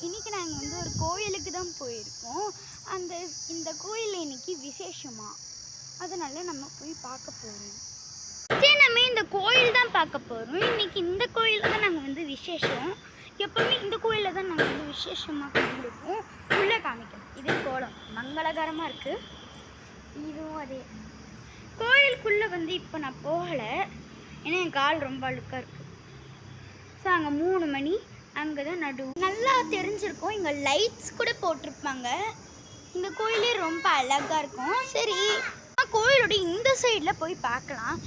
இன்றைக்கி நாங்கள் வந்து ஒரு கோயிலுக்கு தான் போயிருக்கோம். இந்த கோயிலில் இன்றைக்கி விசேஷமா, அதனால் நம்ம போய் பார்க்க போகிறோம். நம்ம இந்த கோயில் தான் பார்க்க போகிறோம். இன்றைக்கி இந்த கோயிலில் தான் நாங்கள் வந்து விசேஷம். எப்போவுமே இந்த கோயிலில் தான் நாங்கள் வந்து விசேஷமாக கும்பிடுவோம். உள்ளே காமிக்கிறோம். இது கோலம் மங்களகரமாக இருக்குது. இதுவும் அதே கோயிலுக்குள்ளே வந்து இப்போ நான் போகலை, ஏன்னா என் கால் ரொம்ப அழுக்காக இருக்குது. ஸோ அங்கே 3 மணி அங்கே தான் நல்லா தெரிஞ்சிருக்கும். இங்கே லைட்ஸ் கூட போட்டிருப்பாங்க. இந்த கோயிலே ரொம்ப அழகாக இருக்கும். சரி, கோயிலோட இந்த சைடில் போய் பார்க்கலாம்.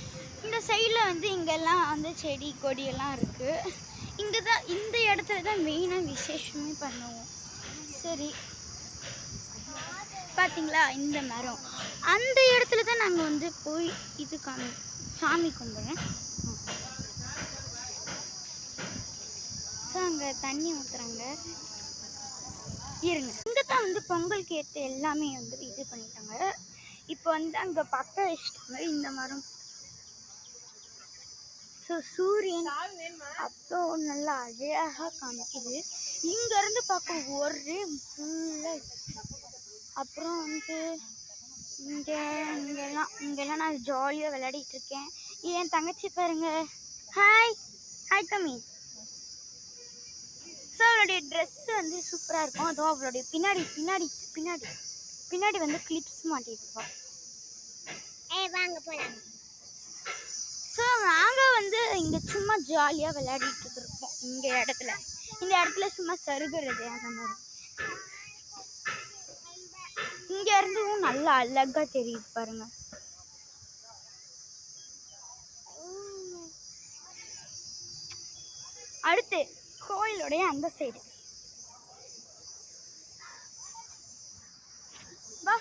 இந்த சைடில் வந்து இங்கெல்லாம் வந்து செடி கொடியெல்லாம் இருக்குது. இங்கே தான் இந்த இடத்துல தான் மெயினாக விசேஷமே பண்ணுவோம். சரி, பார்த்தீங்களா இந்த மரம், அந்த இடத்துல தான் நாங்கள் வந்து போய் இது சாமி கும்பிட்றேன். ஸோ அங்கே தண்ணி ஊற்றுறாங்க. இருங்க, இங்கே தான் வந்து பொங்கலுக்கு ஏற்ற எல்லாமே வந்து இது பண்ணிட்டாங்க. இப்போ வந்து அங்கே பக்க வச்சுட்டாங்க இந்த மரம். ஸோ சூரியன் அப்போ நல்லா அழகாக காமிக்குது. இங்கேருந்து பார்க்க ஒரே ஃபுல்லாக. அப்புறம் வந்து இங்கெல்லாம் நான் ஜாலியாக விளையாடிட்டு இருக்கேன். என் தங்கச்சி பாருங்க, ஹாய் ஹாய் கம்மி. ஸோ அவளுடைய ட்ரெஸ்ஸு வந்து சூப்பராக இருக்கும். அதுவும் அவளுடைய பின்னாடி பின்னாடி பின்னாடி பின்னாடி வந்து கிளிப்ஸ் மாட்டிருப்போம். வாங்க போகலாம். ஸோ நாங்கள் வந்து இங்கே சும்மா ஜாலியாக விளையாடிட்டு இருக்கோம். இந்த இடத்துல சும்மா சருகிறது அந்த மாதிரி. இங்கே இருந்தும் நல்லா அழகாக தெரியுது பாருங்க. அடுத்து கோயிலுடைய அந்த சைடு வா.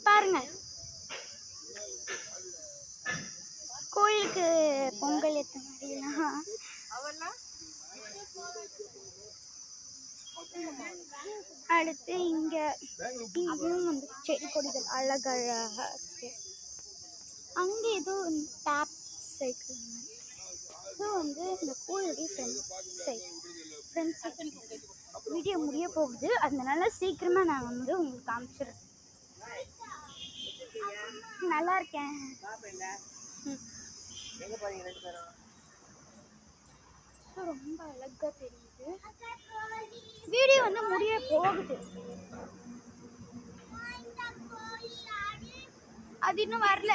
பாருங்க, கோயிலுக்கு பொங்கல் ஏற்ற மாதிரிலாம். அடுத்து இங்கேயும் வந்து செடி கொடிகள் அழகழகாக இருக்கு. அங்கே ஏதோ டேப் சைக்கிள். ஸோ வந்து இந்த கோயிலுடைய ஃப்ரெண்ட் சைட் வீடியோ முடிய போகுது. அதனால சீக்கிரமாக நான் வந்து உங்களுக்கு காமிச்சிடுறேன். நல்லா இருக்கேன். ரொம்ப அழகா தெரியுது. வீடியோ வந்து முடிய போகுது. அது இன்னும் வரல.